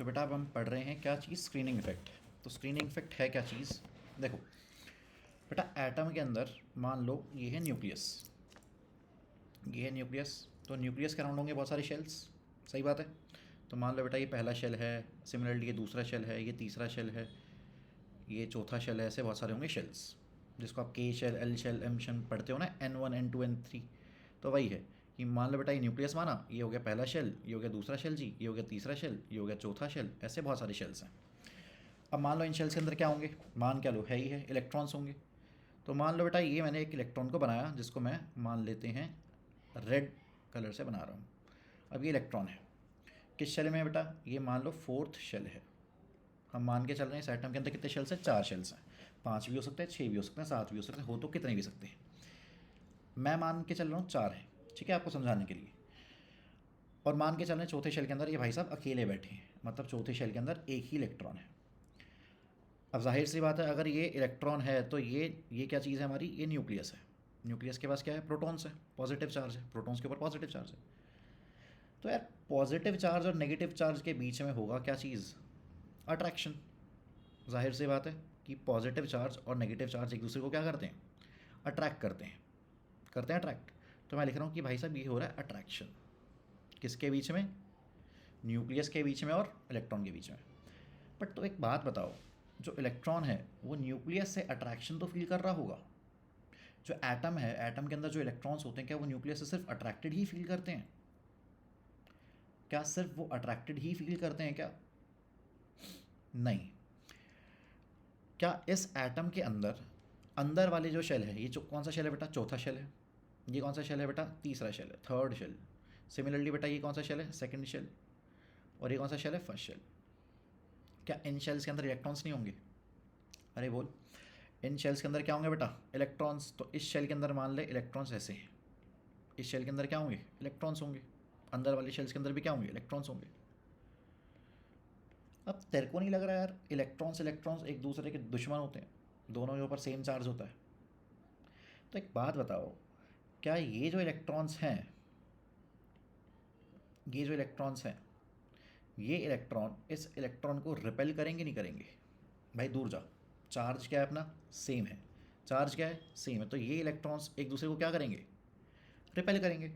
तो बेटा अब हम पढ़ रहे हैं क्या चीज़, स्क्रीनिंग इफेक्ट। तो स्क्रीनिंग इफेक्ट है क्या चीज़? देखो बेटा, एटम के अंदर मान लो ये है न्यूक्लियस, ये है न्यूक्लियस। तो न्यूक्लियस के अराउंड होंगे बहुत सारे शेल्स, सही बात है। तो मान लो बेटा ये पहला शेल है, सिमिलरली ये दूसरा शेल है, ये तीसरा शेल है, ये चौथा शेल है, ऐसे बहुत सारे होंगे शेल्स, जिसको आप K shell, L shell, M shell पढ़ते हो ना, N1 N2 N3। तो वही है कि मान लो बेटा ये न्यूक्लियस माना, ये हो गया पहला शेल, ये हो गया दूसरा शेल जी, ये हो गया तीसरा शेल, ये हो गया चौथा शेल, ऐसे बहुत सारे शेल्स हैं। अब मान लो इन शेल्स के अंदर क्या होंगे, मान क्या लो है ही है, इलेक्ट्रॉन्स होंगे। तो मान लो बेटा ये मैंने एक इलेक्ट्रॉन को बनाया, जिसको मैं मान लेते हैं रेड कलर से बना रहा हूँ। अब ये इलेक्ट्रॉन है, किस शेल में है बेटा? ये मान लो फोर्थ शेल है। हम मान के चल रहे हैं इस एटम के अंदर कितने शेल्स हैं? 4 शेल्स हैं। 5 भी हो सकते हैं, 6 भी हो सकते हैं, 7 भी हो सकते हैं, हो तो कितने भी सकते हैं। मैं मान के चल रहा हूँ 4 हैं, ठीक है, आपको समझाने के लिए। और मान के चल रहे हैं चौथे शेल के अंदर ये भाई साहब अकेले बैठे हैं, मतलब चौथे शेल के अंदर एक ही इलेक्ट्रॉन है। अब जाहिर सी बात है, अगर ये इलेक्ट्रॉन है तो ये क्या चीज़ है हमारी? ये न्यूक्लियस है। न्यूक्लियस के पास क्या है? प्रोटॉन्स है, पॉजिटिव चार्ज है, प्रोटॉन्स के ऊपर पॉजिटिव चार्ज है। तो यार पॉजिटिव चार्ज और नेगेटिव चार्ज के बीच में होगा क्या चीज़? अट्रैक्शन। जाहिर सी बात है कि पॉजिटिव चार्ज और नेगेटिव चार्ज एक दूसरे को क्या करते हैं? अट्रैक्ट करते हैं, करते हैं अट्रैक्ट। तो मैं लिख रहा हूँ कि भाई साहब ये हो रहा है अट्रैक्शन, किसके बीच में? न्यूक्लियस के बीच में और इलेक्ट्रॉन के बीच में। बट तो एक बात बताओ, जो इलेक्ट्रॉन है वो न्यूक्लियस से अट्रैक्शन तो फील कर रहा होगा। जो एटम है, एटम के अंदर जो इलेक्ट्रॉन्स होते हैं, क्या वो न्यूक्लियस से सिर्फ अट्रैक्टेड ही फील करते हैं? क्या सिर्फ वो अट्रैक्टेड ही फील करते हैं क्या? नहीं। क्या इस एटम के अंदर अंदर वाले जो शेल है, ये जो कौन सा शेल है बेटा? चौथा शेल है। ये कौन सा शेल है बेटा? तीसरा शेल है, थर्ड शेल। सिमिलरली बेटा ये कौन सा शेल है? Second shell. और ये कौन सा शेल है? First shell. क्या इन शेल्स के अंदर इलेक्ट्रॉन्स नहीं होंगे? अरे बोल, इन शेल्स के अंदर क्या होंगे बेटा? इलेक्ट्रॉन्स। तो इस शेल के अंदर मान ले इलेक्ट्रॉन्स ऐसे हैं, इस शेल के अंदर क्या होंगे? इलेक्ट्रॉन्स होंगे। अंदर वाले शेल्स के अंदर भी क्या होंगे? इलेक्ट्रॉन्स होंगे। अब तेरे को नहीं लग रहा यार इलेक्ट्रॉन्स इलेक्ट्रॉन्स एक दूसरे के दुश्मन होते हैं? दोनों के ऊपर सेम चार्ज होता है। तो एक बात बताओ, क्या ये जो इलेक्ट्रॉन्स हैं, ये जो इलेक्ट्रॉन्स हैं, ये इलेक्ट्रॉन इस इलेक्ट्रॉन को रिपेल करेंगे नहीं करेंगे? भाई दूर जा, चार्ज क्या है अपना? सेम है। चार्ज क्या है? सेम है। तो ये इलेक्ट्रॉन्स एक दूसरे को क्या करेंगे? रिपेल करेंगे।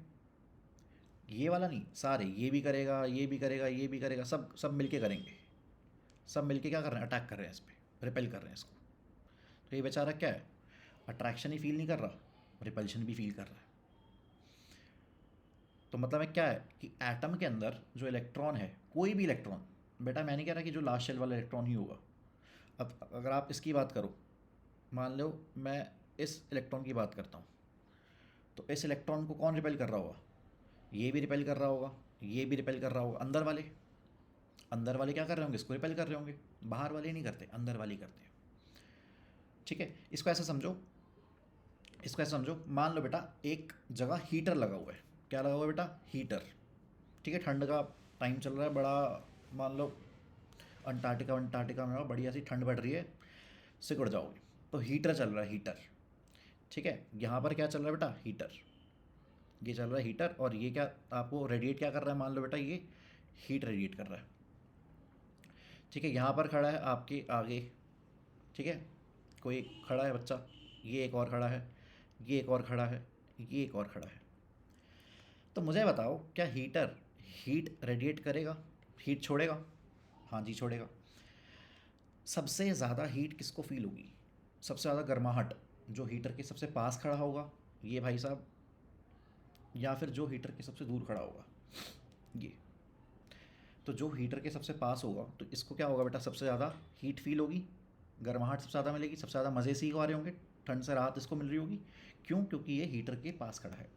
ये वाला नहीं, सारे, ये भी करेगा, ये भी करेगा, ये भी करेगा, सब सब मिलके करेंगे। सब मिलके क्या कर रहे हैं? अटैक कर रहे हैं इस पर, रिपेल कर रहे हैं इसको। तो ये बेचारा क्या है? अट्रैक्शन ही फील नहीं कर रहा, रिपल्शन भी फील कर रहा है। तो मतलब है क्या है कि एटम के अंदर जो इलेक्ट्रॉन है, कोई भी इलेक्ट्रॉन, बेटा मैं नहीं कह रहा कि जो लास्ट शेल वाला इलेक्ट्रॉन ही होगा। अब अगर आप इसकी बात करो, मान लो मैं इस इलेक्ट्रॉन की बात करता हूँ, तो इस इलेक्ट्रॉन को कौन रिपेल कर रहा होगा? ये भी रिपेल कर रहा होगा, ये भी रिपेल कर रहा होगा। अंदर वाले, अंदर वाले क्या कर रहे होंगे? इसको रिपेल कर रहे होंगे। बाहर वाले नहीं करते, अंदर वाले ही करते हैं। ठीक है, इसको ऐसा समझो, इसको ऐसा समझो, मान लो बेटा एक जगह हीटर लगा हुआ है। क्या लगा हुआ है बेटा? हीटर। ठीक है, ठंड का टाइम चल रहा है बड़ा, मान लो अंटार्कटिका अंटार्कटिका में बढ़िया सी ठंड बढ़ रही है, सिकुड़ जाओगे। तो हीटर चल रहा है, हीटर। ठीक है, यहाँ पर क्या चल रहा है बेटा? हीटर। ये चल रहा है हीटर, और ये क्या आपको रेडिएट क्या कर रहा है? मान लो बेटा ये हीट रेडिएट कर रहा है। ठीक है, यहाँ पर खड़ा है आपके आगे, ठीक है, कोई एक खड़ा है बच्चा, ये एक और खड़ा है, ये एक और खड़ा है, ये एक और खड़ा है। तो मुझे बताओ, क्या हीटर हीट रेडिएट करेगा? हीट छोड़ेगा? हाँ जी छोड़ेगा। सबसे ज़्यादा हीट किसको फील होगी? सबसे ज़्यादा गर्माहट जो हीटर के सबसे पास खड़ा होगा, ये भाई साहब, या फिर जो हीटर के सबसे दूर खड़ा होगा, ये। तो जो हीटर के सबसे पास होगा, तो इसको क्या होगा बेटा? सबसे ज़्यादा हीट फील होगी, गर्माहट सबसे ज़्यादा मिलेगी, सबसे ज़्यादा मज़े से ही आ रहे होंगे, ठंड से राहत इसको मिल रही होगी। क्यों? क्योंकि ये हीटर के पास खड़ा है।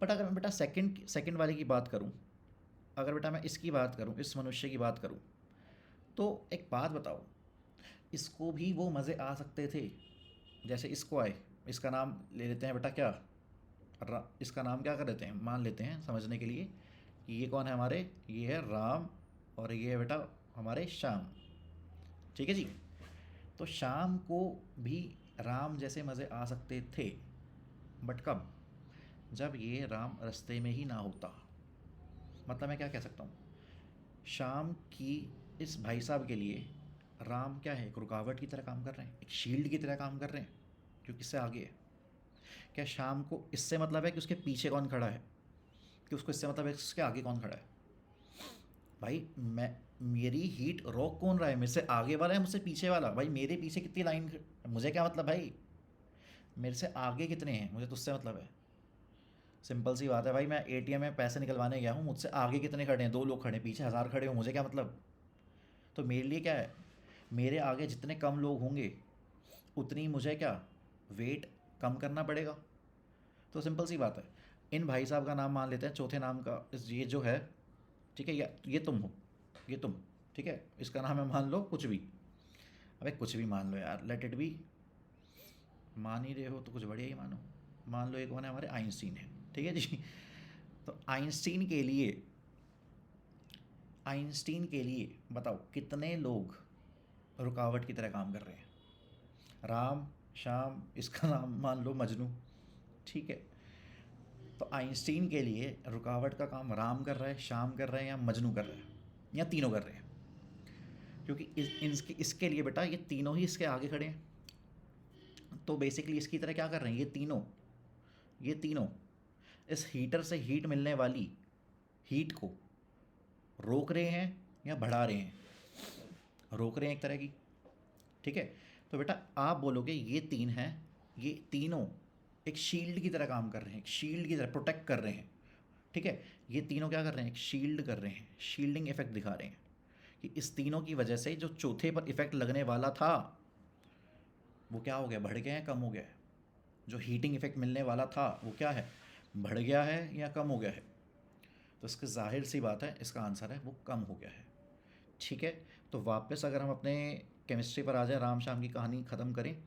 बट अगर मैं बेटा सेकंड सेकंड वाले की बात करूं, अगर बेटा मैं इसकी बात करूं, इस मनुष्य की बात करूं, तो एक बात बताओ, इसको भी वो मज़े आ सकते थे जैसे इसको आए। इसका नाम ले लेते हैं बेटा क्या? इसका नाम क्या कर लेते हैं? मान लेते हैं समझने के लिए कि ये कौन है हमारे? ये है राम, और ये है बेटा हमारे श्याम। ठीक है जी। तो शाम को भी राम जैसे मज़े आ सकते थे, बट कब? जब ये राम रास्ते में ही ना होता। मतलब मैं क्या कह सकता हूँ, शाम की इस भाई साहब के लिए राम क्या है, एक रुकावट की तरह काम कर रहे हैं, एक शील्ड की तरह काम कर रहे हैं जो किससे आगे है। क्या शाम को इससे मतलब है कि उसके पीछे कौन खड़ा है, कि उसको इससे मतलब है कि उसके आगे कौन खड़ा है। भाई मैं, मेरी हीट रोक कौन रहा है, मेरे से आगे वाला है मुझसे पीछे वाला, भाई मेरे पीछे कितनी लाइन, मुझे क्या मतलब भाई, मेरे से आगे कितने हैं मुझे तो उससे मतलब है। सिंपल सी बात है भाई, मैं एटीएम में पैसे निकलवाने गया हूँ, मुझसे आगे कितने खड़े हैं, 2 लोग खड़े हैं, पीछे 1000 खड़े हो, मुझे क्या मतलब। तो मेरे लिए क्या है, मेरे आगे जितने कम लोग होंगे उतनी मुझे क्या, वेट कम करना पड़ेगा। तो सिंपल सी बात है। इन भाई साहब का नाम मान लेते हैं, चौथे नाम का ये जो है, ठीक है, ये तुम हो, ये तुम, ठीक है, इसका नाम है मान लो कुछ भी। अबे कुछ भी मान लो यार, लेट इट बी। मान ही रहे हो तो कुछ बढ़िया ही मानो। मान लो एक कौन है, हमारे आइंस्टीन है, ठीक है जी। तो आइंस्टीन के लिए बताओ कितने लोग रुकावट की तरह काम कर रहे हैं। राम, शाम, इसका नाम मान लो मजनू, ठीक है। तो आइंस्टीन के लिए रुकावट का काम राम कर रहा है, शाम कर रहे हैं, या मजनू कर रहा है, या तीनों कर रहे हैं। क्योंकि इसके लिए बेटा ये तीनों ही इसके आगे खड़े हैं। तो बेसिकली इसकी तरह क्या कर रहे हैं, ये तीनों इस हीटर से हीट मिलने वाली हीट को रोक रहे हैं या बढ़ा रहे हैं। रोक रहे हैं एक तरह की, ठीक है। तो बेटा आप बोलोगे ये तीन हैं, ये तीनों एक शील्ड की तरह काम कर रहे हैं, एक शील्ड की तरह प्रोटेक्ट कर रहे हैं, ठीक है। ये तीनों क्या कर रहे हैं, एक शील्ड कर रहे हैं, शील्डिंग इफेक्ट दिखा रहे हैं कि इस तीनों की वजह से जो चौथे पर इफेक्ट लगने वाला था वो क्या हो गया, बढ़ गया है, कम हो गया है। जो हीटिंग इफेक्ट मिलने वाला था वो क्या है, बढ़ गया है या कम हो गया है। तो इसका जाहिर सी बात है, इसका आंसर है वो कम हो गया है, ठीक है। तो वापस अगर हम अपने केमिस्ट्री पर आ जाए, राम शाम की कहानी ख़त्म करें,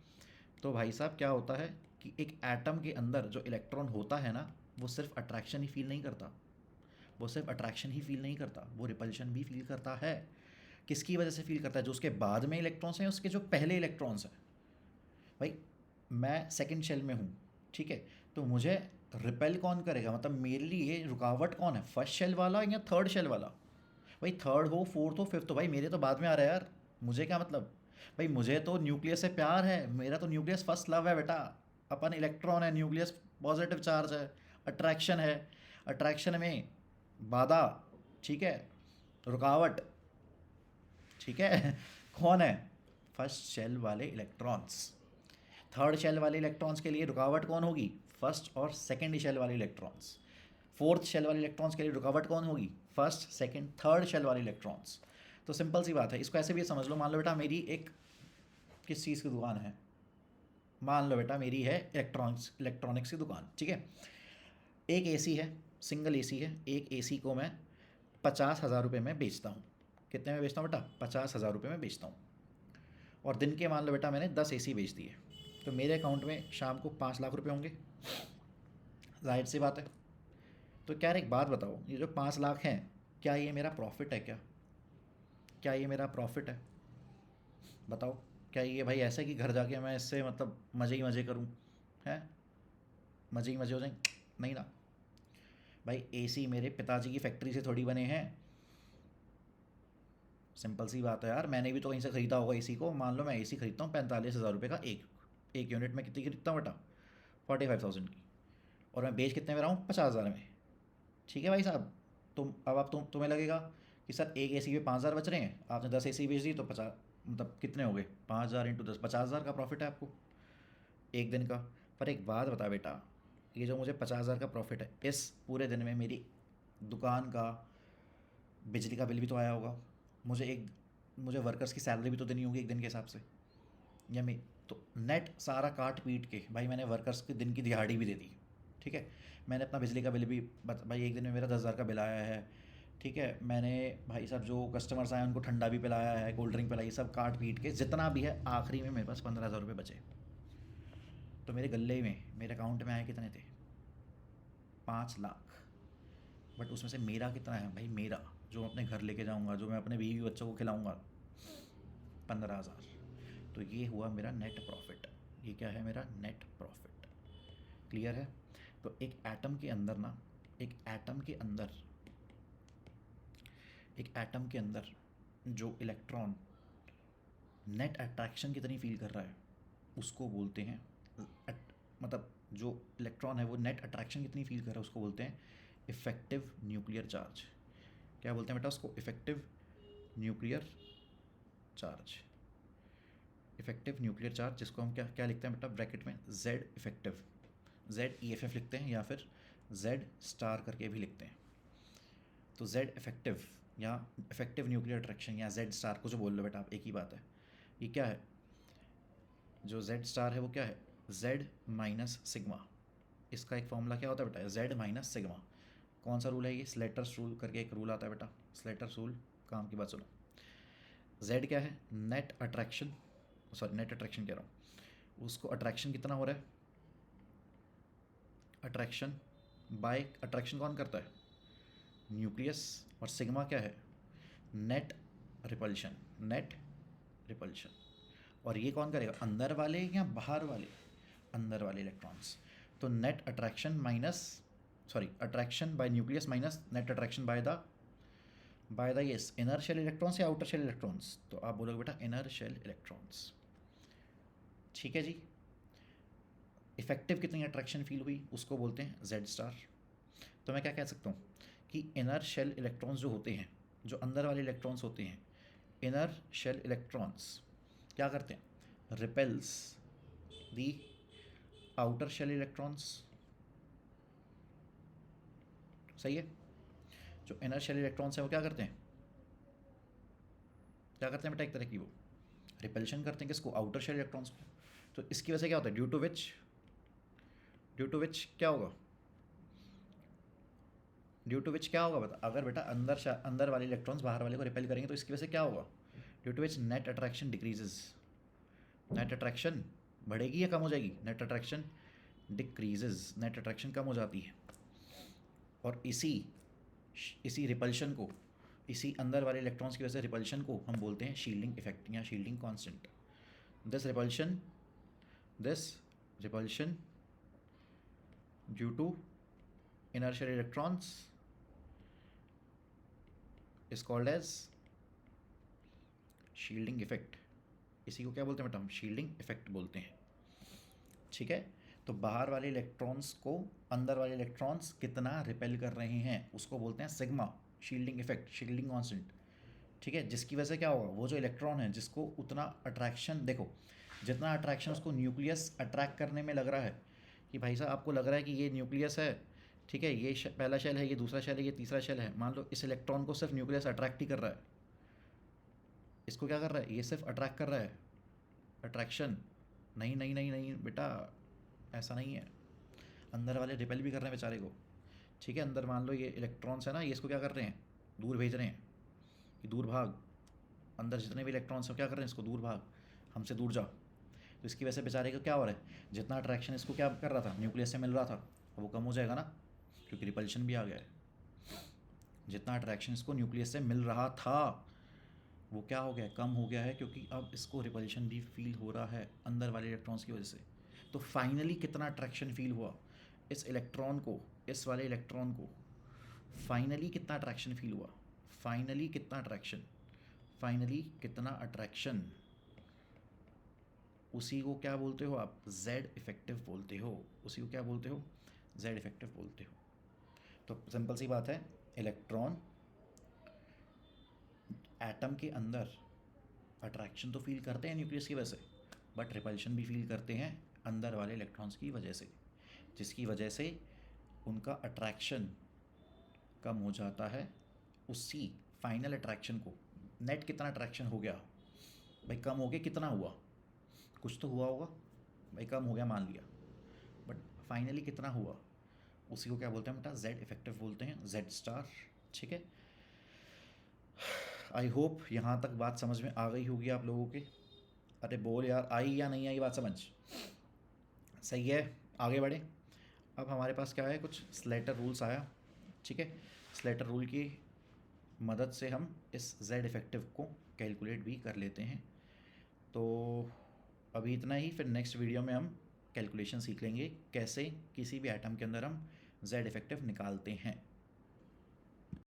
तो भाई साहब क्या होता है कि एक एटम के अंदर जो इलेक्ट्रॉन होता है ना, वो सिर्फ अट्रैक्शन ही फील नहीं करता, वो सिर्फ अट्रैक्शन ही फील नहीं करता, वो रिपल्शन भी फील करता है। किसकी वजह से फील करता है, जो उसके बाद में इलेक्ट्रॉन्स हैं, उसके जो पहले इलेक्ट्रॉन्स हैं। भाई मैं सेकंड शेल में हूँ, ठीक है, तो मुझे रिपेल कौन करेगा, मतलब मेरे लिए रुकावट कौन है, फर्स्ट शेल वाला या थर्ड शेल वाला। भाई थर्ड हो, फोर्थ हो, फिफ्थ हो, भाई मेरे तो बाद में आ रहा है यार, मुझे क्या मतलब। भाई मुझे तो न्यूक्लियस से प्यार है, मेरा तो न्यूक्लियस फर्स्ट लव है बेटा। अपन इलेक्ट्रॉन है, न्यूक्लियस पॉजिटिव चार्ज है, अट्रैक्शन है, अट्रैक्शन में बाधा, ठीक है, रुकावट, ठीक है। कौन है, फर्स्ट शेल वाले इलेक्ट्रॉन्स। थर्ड शेल वाले इलेक्ट्रॉन्स के लिए रुकावट कौन होगी, फर्स्ट और सेकेंड शेल वाले इलेक्ट्रॉन्स। फोर्थ शेल वाले इलेक्ट्रॉन्स के लिए रुकावट कौन होगी, फर्स्ट सेकेंड थर्ड शेल वाले इलेक्ट्रॉन्स। तो सिंपल सी बात है, इसको ऐसे भी समझ लो, मान लो बेटा मेरी एक किस चीज़ की दुकान है, मान लो बेटा मेरी है इलेक्ट्रॉनिक्स की दुकान, ठीक है। एक एसी है, सिंगल एसी है, एक एसी को मैं 50,000 रुपये में बेचता हूँ। कितने में बेचता हूँ बेटा, 50,000 रुपये में बेचता हूँ। और दिन के मान लो बेटा मैंने 10 एसी बेच दिए, तो मेरे अकाउंट में शाम को 5 लाख रुपये होंगे, जाहिर सी बात है। तो क्या यार एक बात बताओ, ये जो 5 लाख हैं, क्या ये मेरा प्रॉफिट है, क्या ये मेरा प्रॉफिट है, बताओ। क्या ये भाई ऐसा है कि घर जाके मैं इससे मतलब मज़े ही मज़े करूँ, हैं, मज़े ही मज़े हो जाएं, नहीं ना। भाई एसी मेरे पिताजी की फैक्ट्री से थोड़ी बने हैं। सिंपल सी बात है यार, मैंने भी तो कहीं से ख़रीदा होगा एसी को। मान लो मैं एसी खरीदता हूँ 45,000 रुपये का, एक एक यूनिट में कितनी खरीदता हूँ बेटा, 45,000 की। और मैं बेच कितने में रहा हूँ, 50,000 में, ठीक है भाई साहब। तुम्हें लगेगा कि सर एक एसी पे 5,000 बच रहे हैं, आपने 10 एसी बेच दी तो 50, मतलब कितने हो गए, 5,000 × 10, 50,000 का प्रॉफिट है आपको एक दिन का। पर एक बात बता बेटा, ये जो मुझे 50,000 का प्रॉफिट है, इस पूरे दिन में मेरी दुकान का बिजली का बिल भी तो आया होगा, मुझे वर्कर्स की सैलरी भी तो देनी होगी एक दिन के हिसाब से, या मैं, तो नेट सारा काट पीट के भाई मैंने वर्कर्स के दिन की दिहाड़ी भी दे दी, ठीक है। मैंने अपना बिजली का बिल भी भाई एक दिन में मेरा 10,000 का बिल आया है, ठीक है। मैंने भाई साहब जो कस्टमर्स आए उनको ठंडा भी पिलाया है, कोल्ड ड्रिंक पिलाई, सब काट पीट के जितना भी है, आखिरी में मेरे पास 15,000 रुपये बचे। तो मेरे गले में, मेरे अकाउंट में आए कितने थे, 5 लाख। बट उसमें से मेरा कितना है भाई, मेरा जो मैं अपने घर लेके जाऊंगा, जो मैं अपने बीवी बच्चों को खिलाऊंगा, 15,000। तो ये हुआ मेरा नेट प्रॉफिट, ये क्या है मेरा नेट प्रॉफिट, क्लियर है। तो एक एटम के अंदर ना, एक एटम के अंदर एक एटम के अंदर जो इलेक्ट्रॉन नेट अट्रैक्शन कितनी फील कर रहा है उसको बोलते हैं मतलब जो इलेक्ट्रॉन है वो नेट अट्रैक्शन कितनी फील कर रहा है उसको बोलते हैं इफेक्टिव न्यूक्लियर चार्ज। क्या बोलते हैं बेटा उसको? Effective nuclear charge. Effective nuclear charge जिसको हम क्या क्या लिखते हैं बेटा ब्रैकेट में? Z effective, Z E F F लिखते हैं या फिर जेड स्टार करके भी लिखते हैं। तो जेड इफेक्टिव या इफेक्टिव न्यूक्लियर अट्रैक्शन या जेड स्टार को जो बोल लो बेटा आप, एक ही बात है। ये क्या है? जो जेड स्टार है वो क्या है? Z minus sigma. इसका एक फॉर्मूला क्या होता है बेटा? Z minus sigma. कौन सा रूल है ये? स्लेटर्स रूल करके एक रूल आता है बेटा, स्लेटर्स रूल। काम की बात सुनो। जेड क्या है? Net attraction, sorry net attraction कह रहा हूँ, उसको अट्रैक्शन कितना हो रहा है? अट्रैक्शन बाय, अट्रैक्शन कौन करता है? न्यूक्लियस। और सिग्मा क्या है? Net repulsion, net repulsion. और ये कौन करेगा? अंदर वाले या बाहर वाले? अंदर वाले इलेक्ट्रॉन्स। तो net attraction minus, sorry attraction by nucleus minus net attraction by the yes inner shell electrons या आउटर शेल इलेक्ट्रॉन्स? तो आप बोलोगे बेटा इनर शेल इलेक्ट्रॉन्स। ठीक है जी। इफेक्टिव कितनी अट्रैक्शन फील हुई उसको बोलते हैं जेड स्टार। तो मैं क्या कह सकता हूँ कि इनर शेल इलेक्ट्रॉन्स जो होते हैं, जो अंदर वाले इलेक्ट्रॉन्स होते हैं, इनर शेल इलेक्ट्रॉन्स क्या करते हैं? Repels the outer shell electrons. सही है। जो इनर शेल इलेक्ट्रॉन्स हैं वो क्या करते हैं? क्या करते हैं बेटा? एक तरह की वो रिपल्शन करते हैं किसको? आउटर शेल इलेक्ट्रॉन्स को। तो इसकी वजह से क्या होता है? ड्यू टू विच क्या होगा? ड्यू टू विच क्या होगा बता? अगर बेटा अंदर वाले इलेक्ट्रॉन्स बाहर वाले को रिपेल करेंगे तो इसकी वजह से क्या होगा? Due to which net attraction decreases. Net attraction बढ़ेगी या कम हो जाएगी? Net attraction decreases, net attraction कम हो जाती है। और इसी रिपल्शन को, इसी अंदर वाले इलेक्ट्रॉन्स की वजह से रिपल्शन को हम बोलते हैं शील्डिंग इफेक्ट या shielding constant. This repulsion due to inertial electrons is called as shielding effect। इसी को क्या बोलते हैं बेटा? हम शील्डिंग इफेक्ट बोलते हैं। ठीक है। तो बाहर वाले इलेक्ट्रॉन्स को अंदर वाले इलेक्ट्रॉन्स कितना रिपेल कर रहे हैं उसको बोलते हैं sigma, shielding effect, shielding constant. ठीक है। जिसकी वजह से क्या होगा? वो जो इलेक्ट्रॉन है जिसको उतना अट्रैक्शन, देखो जितना अट्रैक्शन उसको न्यूक्लियस अट्रैक्ट करने में लग रहा है कि भाई साहब आपको लग रहा है कि ये न्यूक्लियस है, ठीक है, ये पहला शेल है, ये दूसरा शेल है, ये तीसरा शेल है, मान लो इस इलेक्ट्रॉन को सिर्फ न्यूक्लियस अट्रैक्ट ही कर रहा है। इसको क्या कर रहा है? ये सिर्फ अट्रैक्ट कर रहा है, अट्रैक्शन। नहीं नहीं नहीं नहीं बेटा, ऐसा नहीं है। अंदर वाले रिपेल भी कर रहे हैं बेचारे को। ठीक है। अंदर मान लो ये इलेक्ट्रॉन्स है ना, ये इसको क्या कर रहे हैं? दूर भेज रहे हैं कि दूर भाग। अंदर जितने भी इलेक्ट्रॉन्स हैं क्या कर रहे हैं? इसको दूर भाग, हमसे दूर जा। तो इसकी वजह से बेचारे को क्या हो रहा है? जितना अट्रैक्शन इसको क्या कर रहा था? न्यूक्लियस से मिल रहा था, वो कम हो जाएगा ना, क्योंकि रिपल्शन भी आ गया है। जितना अट्रैक्शन इसको न्यूक्लियस से मिल रहा था वो क्या हो गया? कम हो गया है, क्योंकि अब इसको रिपल्शन भी फील हो रहा है अंदर वाले इलेक्ट्रॉन्स की वजह से। तो फाइनली कितना अट्रैक्शन फील हुआ इस इलेक्ट्रॉन को, इस वाले इलेक्ट्रॉन को? फाइनली कितना अट्रैक्शन फील हुआ? फाइनली कितना अट्रैक्शन? फाइनली कितना अट्रैक्शन? उसी को क्या बोलते हो आप? जेड इफेक्टिव बोलते हो। उसी को क्या बोलते हो? जेड इफेक्टिव बोलते हो। तो सिंपल सी बात है, इलेक्ट्रॉन एटम के अंदर अट्रैक्शन तो फील करते हैं न्यूक्लियस की वजह से, बट रिपल्शन भी फील करते हैं अंदर वाले इलेक्ट्रॉन्स की वजह से, जिसकी वजह से उनका अट्रैक्शन कम हो जाता है। उसी फाइनल अट्रैक्शन को, नेट कितना अट्रैक्शन हो गया भाई? कम हो गया, कितना हुआ? कुछ तो हुआ होगा भाई, कम हो गया मान लिया, बट फाइनली कितना हुआ? उसी को क्या बोलते हैं बेटा? जेड इफेक्टिव बोलते हैं, जेड स्टार। ठीक है। आई होप यहाँ तक बात समझ में आ गई होगी आप लोगों के। अरे बोल यार, आई या नहीं आई बात समझ? सही है। आगे बढ़े। अब हमारे पास क्या है? कुछ स्लेटर रूल्स आया। ठीक है। स्लेटर रूल की मदद से हम इस जेड इफेक्टिव को कैलकुलेट भी कर लेते हैं। तो अभी इतना ही, फिर नेक्स्ट वीडियो में हम कैलकुलेशन सीख लेंगे कैसे किसी भी एटम के अंदर हम जेड इफेक्टिव निकालते हैं।